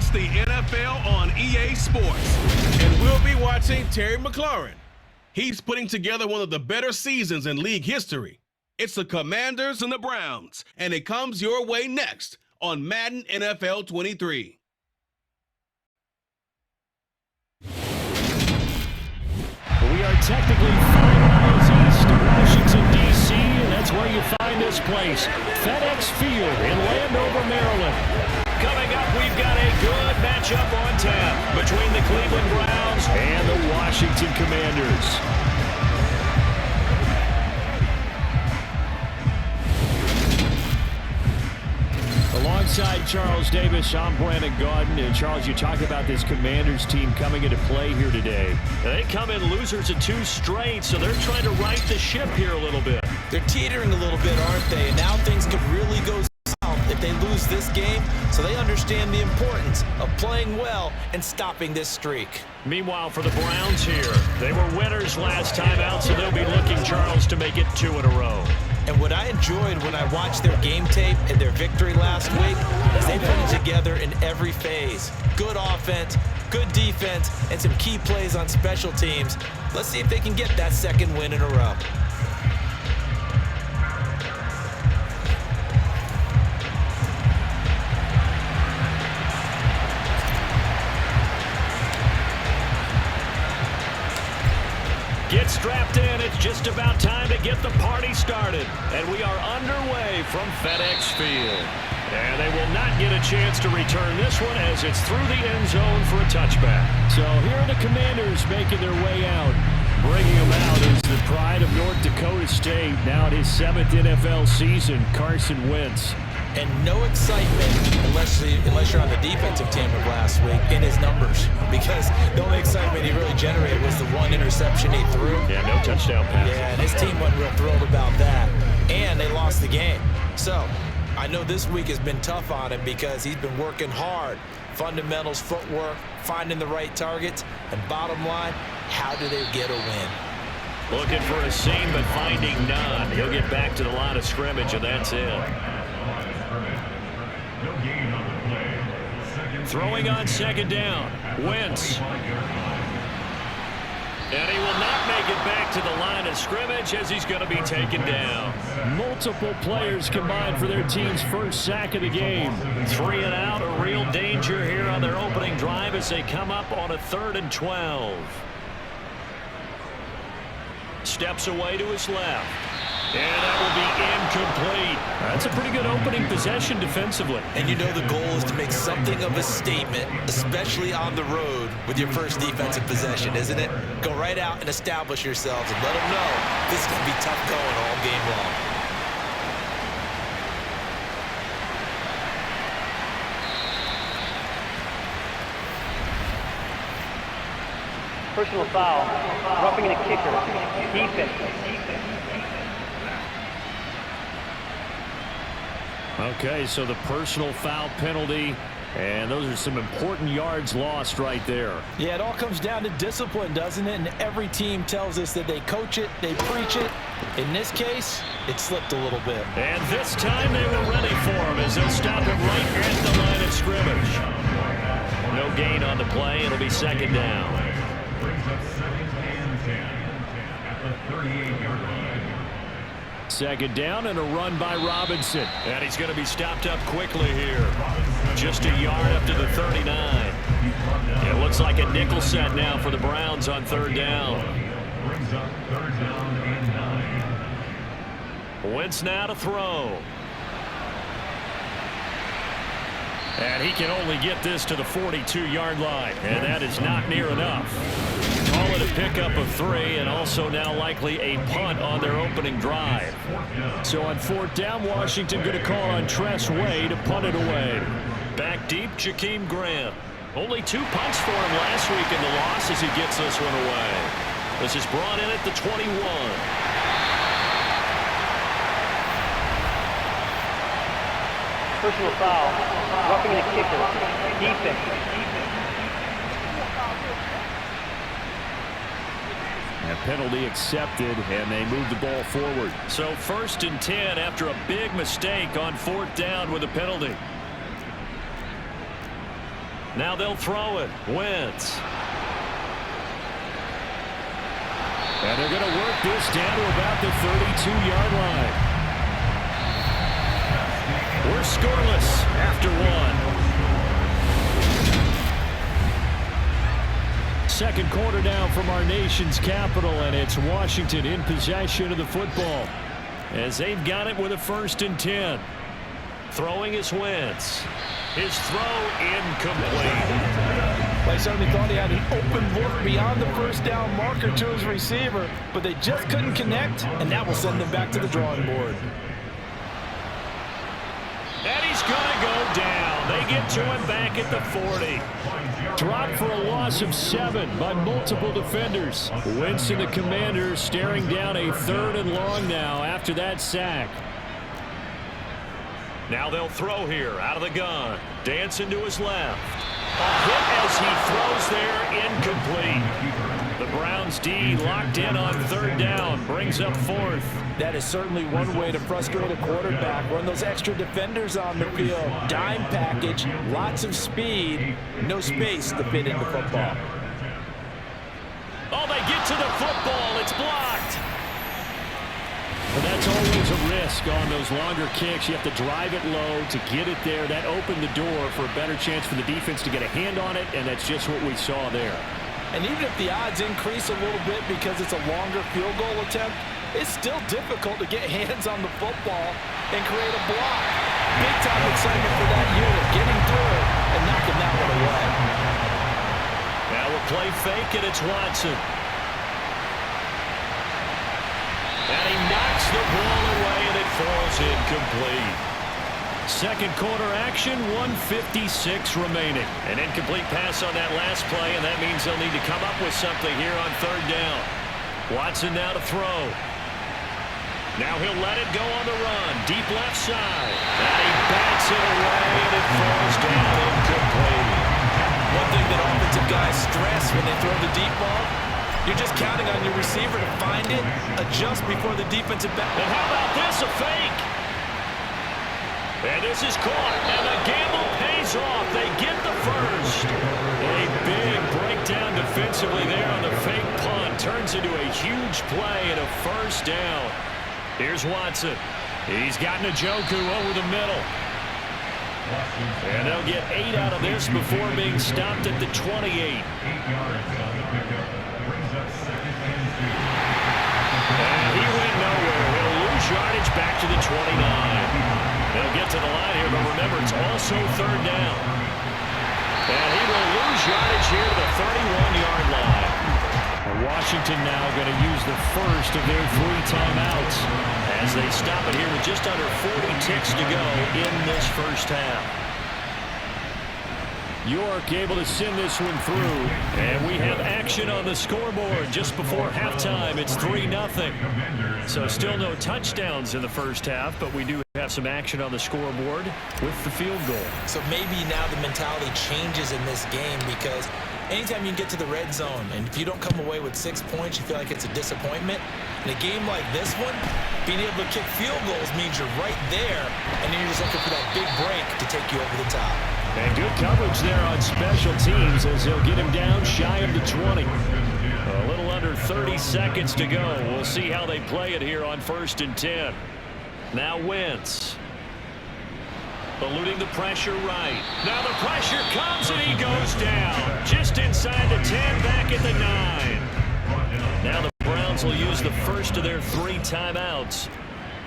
It's the NFL on EA Sports. And we'll be watching Terry McLaurin. He's putting together one of the better seasons in league history. It's the Commanders and the Browns, and it comes your way next on Madden NFL 23. We are technically 5 miles east of Washington, D.C., and that's where you find this place, FedEx Field in Landover, Maryland. Coming up, we've got a good matchup on tap between the Cleveland Browns and the Washington Commanders. Alongside Charles Davis, I'm Brandon Gaudin. And Charles, you talk about this Commanders team coming into play here today. They come in losers of 2 straight, so they're trying to right the ship here a little bit. They're teetering a little bit, aren't they? And now things could really go south if they lose this game, so they understand the importance of playing well and stopping this streak. Meanwhile, for the Browns here, they were winners last time out, so they'll be looking, Charles, to make it 2 in a row. And what I enjoyed when I watched their game tape and their victory last week is they put it together in every phase. Good offense, good defense, and some key plays on special teams. Let's see if they can get that 2nd win in a row. Get strapped in. It's just about time to get the party started. And we are underway from FedEx Field. And they will not get a chance to return this one as it's through the end zone for a touchback. So here are the Commanders making their way out. Bringing them out is the pride of North Dakota State. Now in his 7th NFL season, Carson Wentz. And no excitement unless you're on the defensive team of last week in his numbers, because the only excitement he really generated was the 1 interception he threw. Yeah, no touchdown pass. Yeah, and his team wasn't real thrilled about that, and they lost the game. So I know this week has been tough on him because he's been working hard. Fundamentals, footwork, finding the right targets, and bottom line, how do they get a win? Looking for a seam, but finding none. He'll get back to the line of scrimmage, and that's it. Throwing on 2nd down. Wentz. And he will not make it back to the line of scrimmage as he's going to be taken down. Multiple players combined for their team's first sack of the game. 3 and out, a real danger here on their opening drive as they come up on a 3rd and 12. Steps away to his left. And that will be incomplete. That's a pretty good opening possession defensively. And you know the goal is to make something of a statement, especially on the road with your first defensive possession, isn't it? Go right out and establish yourselves and let them know this is going to be tough going all game long. Personal foul, roughing the kicker, defense. Okay, so the personal foul penalty, and those are some important yards lost right there. Yeah, it all comes down to discipline, doesn't it? And every team tells us that they coach it, they preach it. In this case, it slipped a little bit. And this time they were ready for him as they'll stop him right at the line of scrimmage. No gain on the play. It'll be 2nd down. Brings up 2nd and 10 at the 38-yard line. 2nd down and a run by Robinson. And he's going to be stopped up quickly here. Just a yard up to the 39. It looks like a nickel set now for the Browns on 3rd down. Brings up 3rd down and 9. Wentz now to throw. And he can only get this to the 42-yard line. And that is not near enough. Call it a pickup of 3, and also now likely a punt on their opening drive. So on 4th down, Washington going to call on Tress Way to punt it away. Back deep, Jakeem Grant. Only 2 punts for him last week in the loss as he gets this one away. This is brought in at the 21. Personal foul, roughing the kicker, defense. A penalty accepted, and they move the ball forward. So 1st and 10 after a big mistake on 4th down with a penalty. Now they'll throw it. Wentz. And they're going to work this down to about the 32-yard line. We're scoreless after one. Second quarter now from our nation's capital, and it's Washington in possession of the football as they've got it with a 1st and 10. Throwing is Wentz. His throw incomplete. They certainly thought he had an open look beyond the first down marker to his receiver, but they just couldn't connect, and that will send them back to the drawing board. And he's going to go down. They get to him back at the 40. Dropped for a loss of 7 by multiple defenders. Wentz and the Commanders staring down a 3rd and long now after that sack. Now they'll throw here out of the gun. Dancing to his left. A hit as he throws there, incomplete. The Browns D locked in on 3rd down, brings up 4th. That is certainly one way to frustrate a quarterback. Run those extra defenders on the field. Dime package, lots of speed, no space to fit into football. Oh, they get to the football. It's blocked. But that's always a risk on those longer kicks. You have to drive it low to get it there. That opened the door for a better chance for the defense to get a hand on it, and that's just what we saw there. And even if the odds increase a little bit because it's a longer field goal attempt, it's still difficult to get hands on the football and create a block. Big time excitement for that unit, getting through it and knocking that one away. Now we'll play fake, and it's Watson. And he knocks the ball away, and it falls incomplete. Second quarter action, 1:56 remaining. An incomplete pass on that last play, and that means they'll need to come up with something here on 3rd down. Watson now to throw. Now he'll let it go on the run. Deep left side. And he bats it away, and it falls down incomplete. One thing that offensive guys stress when they throw the deep ball, you're just counting on your receiver to find it, adjust before the defensive back. And how about this, a fake? And this is caught, and the gamble pays off. They get the first. A big breakdown defensively there on the fake punt. Turns into a huge play and a 1st down. Here's Watson. He's got Njoku over the middle. And they'll get 8 out of this before being stopped at the 28. And he went nowhere. He'll lose yardage back to the 29. They'll get to the line here, but remember, it's also 3rd down. And he will lose yardage here to the 31-yard line. Washington now going to use the first of their 3 timeouts as they stop it here with just under 40 ticks to go in this first half. York able to send this one through, and we have action on the scoreboard just before halftime. It's 3-0. So still no touchdowns in the first half, but we do have some action on the scoreboard with the field goal. So maybe now the mentality changes in this game because anytime you can get to the red zone, and if you don't come away with 6 points, you feel like it's a disappointment. In a game like this one, being able to kick field goals means you're right there, and then you're just looking for that big break to take you over the top. And good coverage there on special teams as they'll get him down shy of the 20. A little under 30 seconds to go. We'll see how they play it here on 1st and 10. Now Wentz. Eluding the pressure right. Now the pressure comes and he goes down. Just inside the 10, back at the 9. Now the Browns will use the first of their 3 timeouts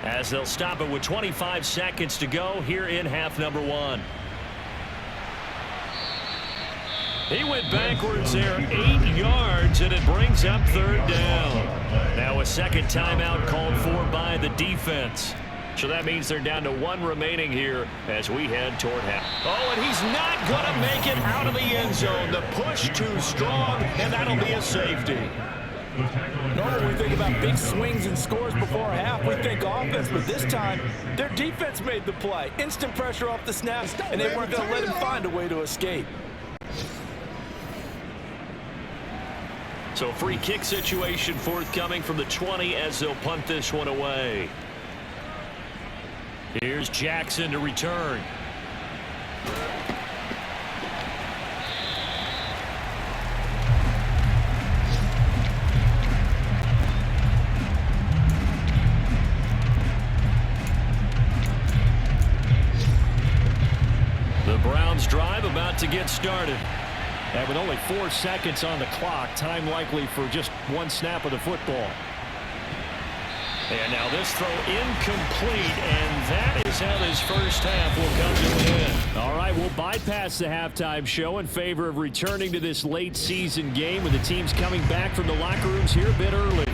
as they'll stop it with 25 seconds to go here in half number 1. He went backwards there 8 yards, and it brings up 3rd down. Now a second timeout called for by the defense. So that means they're down to 1 remaining here as we head toward half. Oh, and he's not going to make it out of the end zone. The push too strong, and that'll be a safety. Normally we think about big swings and scores before a half. We think offense, but this time their defense made the play. Instant pressure off the snap, and they weren't going to let him find a way to escape. So free kick situation forthcoming from the 20 as they'll punt this one away. Here's Jackson to return. about to get started. And with only 4 seconds on the clock, time likely for just one snap of the football. And now this throw incomplete, and that is how this first half will come to an end. All right, we'll bypass the halftime show in favor of returning to this late season game with the teams coming back from the locker rooms here a bit early.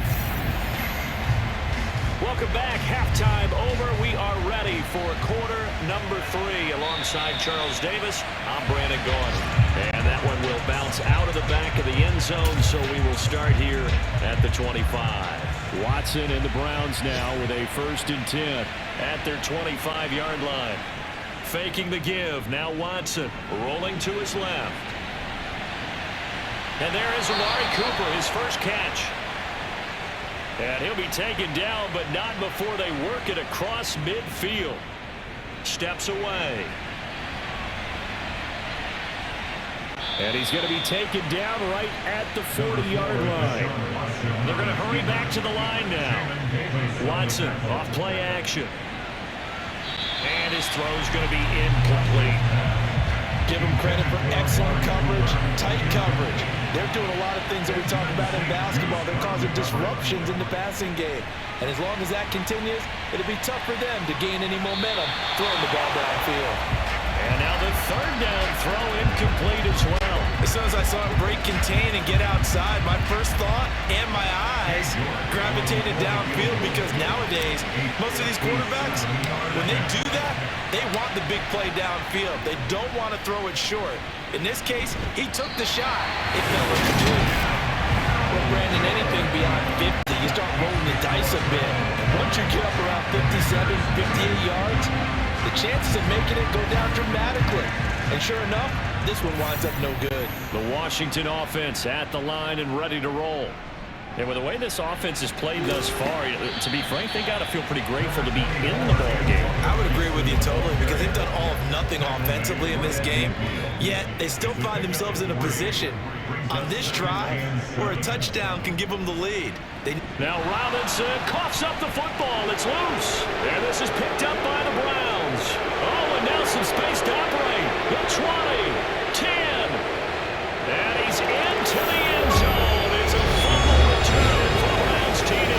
Welcome back. Halftime over. We are ready for quarter number 3. Alongside Charles Davis, I'm Brandon Gaudin. And that one will bounce out of the back of the end zone, so we will start here at the 25. Watson and the Browns now with a 1st and 10 at their 25-yard line. Faking the give. Now Watson rolling to his left. And there is Amari Cooper, his first catch. And he'll be taken down, but not before they work it across midfield. Steps away. And he's going to be taken down right at the 40-yard line. They're going to hurry back to the line now. Watson off play action. And his throw is going to be incomplete. Give them credit for excellent coverage, tight coverage. They're doing a lot of things that we talk about in basketball. They're causing disruptions in the passing game. And as long as that continues, it'll be tough for them to gain any momentum throwing the ball downfield. And now the 3rd down throw incomplete as well. As soon as I saw him break contain and get outside, my first thought and my eyes gravitated downfield, because nowadays, most of these quarterbacks, when they do that, they want the big play downfield. They don't want to throw it short. In this case, he took the shot. It fell incomplete. Well, Brandon, anything beyond 50, you start rolling the dice a bit. Once you get up around 57, 58 yards, the chances of making it go down dramatically. And sure enough, this one winds up no good. The Washington offense at the line and ready to roll. And with the way this offense has played thus far, to be frank, they got to feel pretty grateful to be in the ball game. I would agree with you totally, because they've done all of nothing offensively in this game, yet they still find themselves in a position on this drive where a touchdown can give them the lead. Now Robinson coughs up the football. It's loose. And this is picked up by the Browns. Oh, and now some space to operate. The 20, 10, and he's into the end zone. It's a fumble return for Browns TD.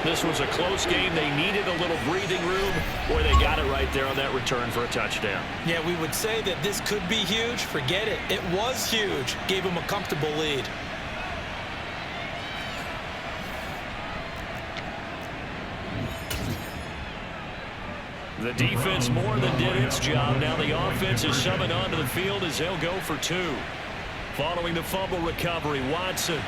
This was a close game. They needed a little breathing room. Boy, they got it right there on that return for a touchdown. Yeah, we would say that this could be huge. Forget it. It was huge. Gave them a comfortable lead. The defense more than did its job. Now the offense is shoving onto the field as they'll go for 2. Following the fumble recovery, Watson.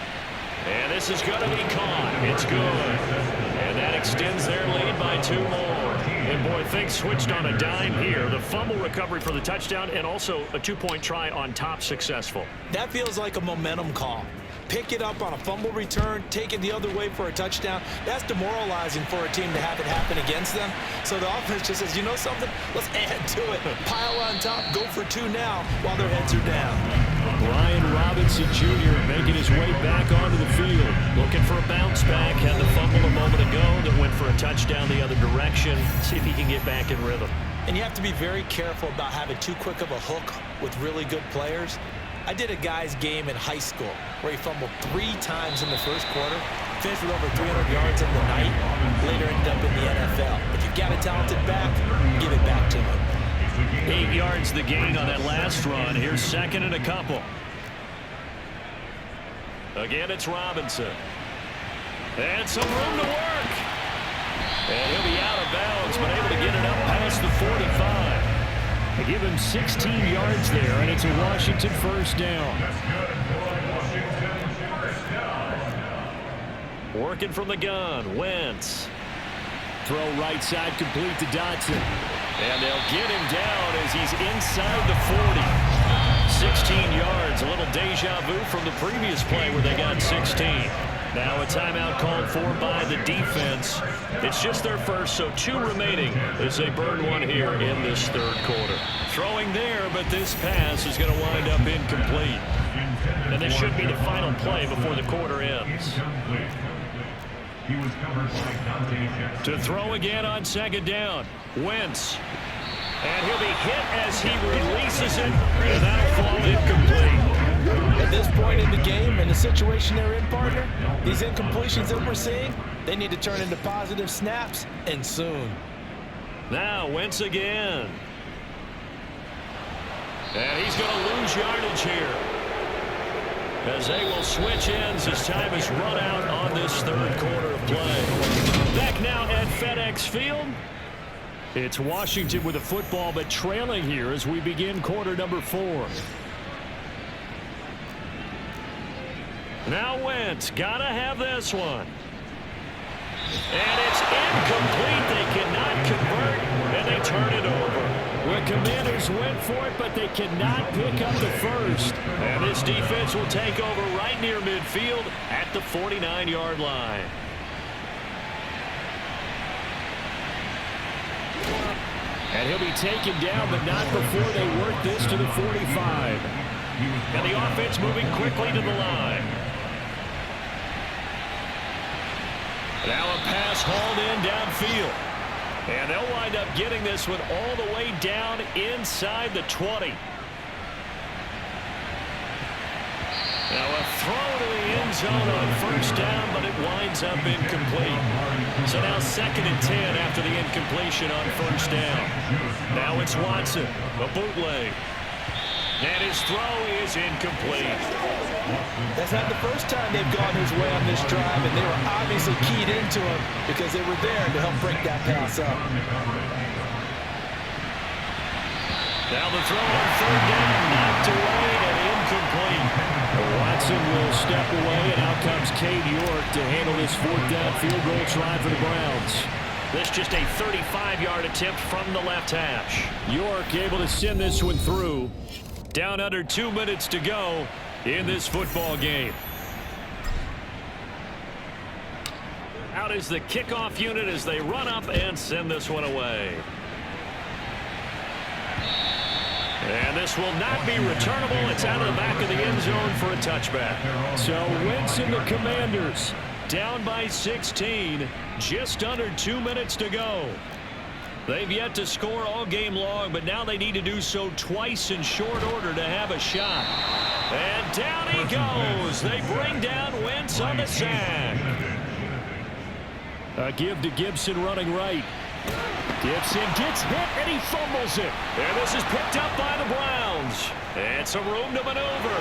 And this is going to be caught. It's good. And that extends their lead by 2 more. And boy, things switched on a dime here. The fumble recovery for the touchdown, and also a 2-point try on top successful. That feels like a momentum call. Pick it up on a fumble return, take it the other way for a touchdown. That's demoralizing for a team to have it happen against them. So the offense just says, you know something? Let's add to it. Pile on top, go for 2 now while their heads are down. Brian Robinson Jr. making his way back onto the field. Looking for a bounce back. Had the fumble a moment ago that went for a touchdown the other direction. See if he can get back in rhythm. And you have to be very careful about having too quick of a hook with really good players. I did a guy's game in high school where he fumbled 3 times in the first quarter, finished with over 300 yards in the night, later ended up in the NFL. If you've got a talented back, give it back to him. 8 yards the gain on that last run. Here's 2nd and a couple. Again, it's Robinson. And some room to work. And he'll be out of bounds, but able to get it up past the 45. They give him 16 yards there, and it's a Washington 1st down. Working from the gun, Wentz. Throw right side complete to Dotson. And they'll get him down as he's inside the 40. 16 yards, a little deja vu from the previous play where they got 16. Now a timeout called for by the defense. It's just their first, so 2 remaining as they burn 1 here in this 3rd quarter. Throwing there, but this pass is going to wind up incomplete. And this should be the final play before the quarter ends. To throw again on 2nd down. Wentz. And he'll be hit as he releases it, and that'll fall incomplete. At this point in the game and the situation they're in, partner, these incompletions that we're seeing, they need to turn into positive snaps, and soon. Now Wentz again. And he's going to lose yardage here, as they will switch ends as time is run out on this third quarter of play. Back now at FedEx Field. It's Washington with a football, but trailing here as we begin quarter number 4. Now Wentz, gotta have this one. And it's incomplete. They cannot convert, and they turn it over. The Commanders went for it, but they cannot pick up the first. And this defense will take over right near midfield at the 49-yard line. And he'll be taken down, but not before they work this to the 45. And the offense moving quickly to the line. Now a pass hauled in downfield. And they'll wind up getting this one all the way down inside the 20. Now a throw to the end zone on first down, but it winds up incomplete. So now 2nd and 10 after the incompletion on first down. Now it's Watson, a bootleg. And his throw is incomplete. That's not the first time they've gone his way on this drive, and they were obviously keyed into him because they were there to help break that pass up. Now the throw on third down, knocked away and incomplete. Watson will step away, and out comes Cade York to handle this 4th down field goal try for the Browns. This just a 35-yard attempt from the left hash. York able to send this one through. Down under 2 minutes to go in this football game. Out is the kickoff unit as they run up and send this one away. And this will not be returnable. It's out of the back of the end zone for a touchback. So Wentz and the Commanders down by 16. Just under 2 minutes to go. They've yet to score all game long, but now they need to do so twice in short order to have a shot. And down he goes. They bring down Wentz on the sack. A give to Gibson running right. Gibson gets hit and he fumbles it. And this is picked up by the Browns. And some room to maneuver.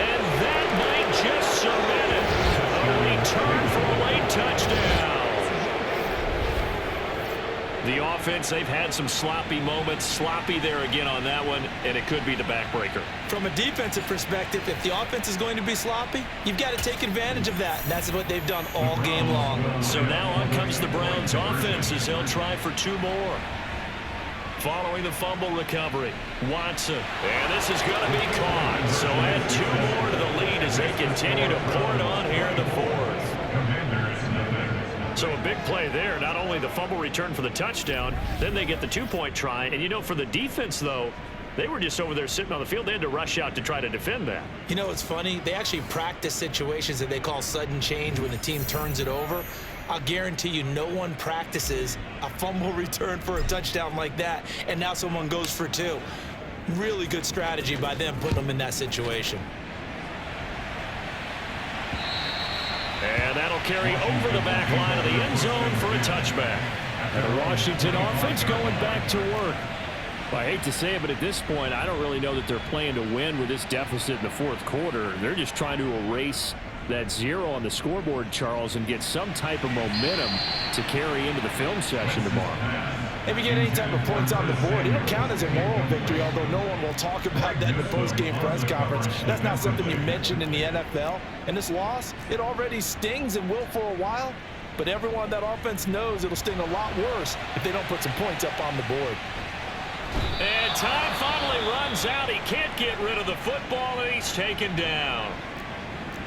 And that might just cement it. A return for a late touchdown. The offense, they've had some sloppy moments. Sloppy there again on that one, and it could be the backbreaker. From a defensive perspective, if the offense is going to be sloppy, you've got to take advantage of that. And that's what they've done all game long. So now on comes the Browns offense as they'll try for 2 more. Following the fumble recovery, Watson. And this is going to be caught. So add 2 more to the lead as they continue to pour it on here in the 4th. So a big play there. Not only the fumble return for the touchdown, then they get the 2-point try. And, you know, for the defense, though, they were just over there sitting on the field. They had to rush out to try to defend that. You know, it's funny. They actually practice situations that they call sudden change when the team turns it over. I'll guarantee you no one practices a fumble return for a touchdown like that, and now someone goes for 2. Really good strategy by them putting them in that situation. And that'll carry over the back line of the end zone for a touchback. And the Washington offense going back to work. Well, I hate to say it, but at this point, I don't really know that they're playing to win with this deficit in the 4th quarter. They're just trying to erase that 0 on the scoreboard, Charles, and get some type of momentum to carry into the film session tomorrow. If you get any type of points on the board, it'll count as a moral victory, although no one will talk about that in the post-game press conference. That's not something you mentioned in the NFL. And this loss, it already stings and will for a while, but everyone on that offense knows it'll sting a lot worse if they don't put some points up on the board. And time finally runs out. He can't get rid of the football, and he's taken down.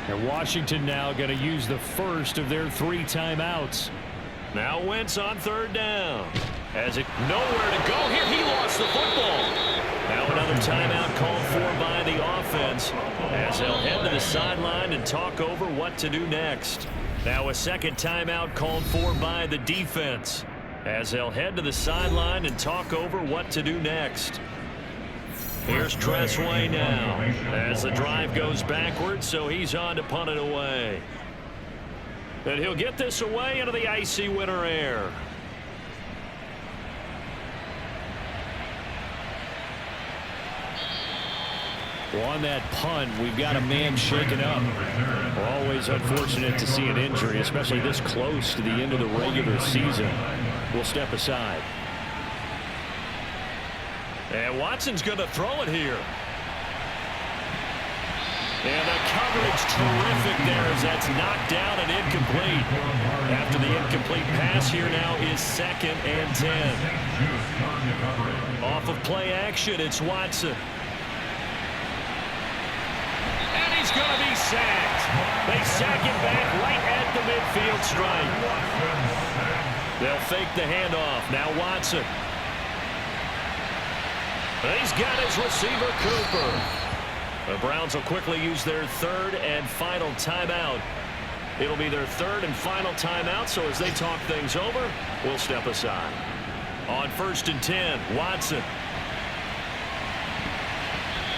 And Washington now going to use the first of their 3 timeouts. Now Wentz on 3rd down. Has it nowhere to go here. He lost the football. Now another timeout called for by the offense as they'll head to the sideline and talk over what to do next. Now a 2nd timeout called for by the defense as they'll head to the sideline and talk over what to do next. Here's Tressway now as the drive goes backwards, so he's on to punt it away. And he'll get this away into the icy winter air. On that punt, we've got a man shaken up. Always unfortunate to see an injury, especially this close to the end of the regular season. We'll step aside. And Watson's going to throw it here. And the coverage terrific there as that's knocked down and incomplete. After the incomplete pass, here now is 2nd and 10. Off of play action, it's Watson. And he's going to be sacked. They sack him back right at the midfield stripe. They'll fake the handoff. Now Watson. He's got his receiver, Cooper. The Browns will quickly use their 3rd and final timeout. It'll be their 3rd and final timeout, so as they talk things over, we'll step aside. On 1st and 10, Watson.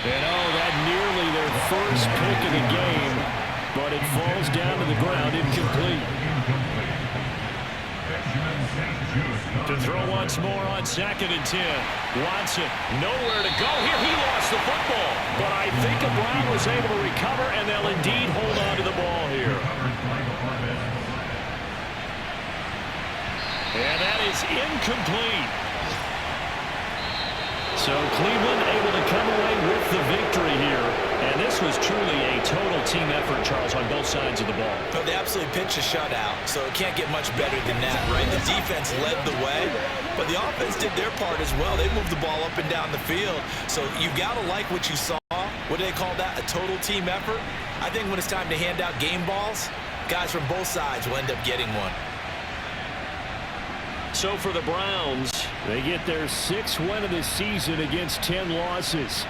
And that nearly their first pick of the game, but it falls down to the ground incomplete. To throw once more on 2nd and 10. Watson, nowhere to go here. He lost the football. But I think a Brown was able to recover, and they'll indeed hold on to the ball here. And that is incomplete. So Cleveland able to come away with the victory here. And this was truly a total team effort, Charles, on both sides of the ball. No, they absolutely pitched a shutout, so it can't get much better than that, right? The defense led the way, but the offense did their part as well. They moved the ball up and down the field. So you've got to like what you saw. What do they call that? A total team effort? I think when it's time to hand out game balls, guys from both sides will end up getting one. So for the Browns, they get their 6th win of the season against 10 losses.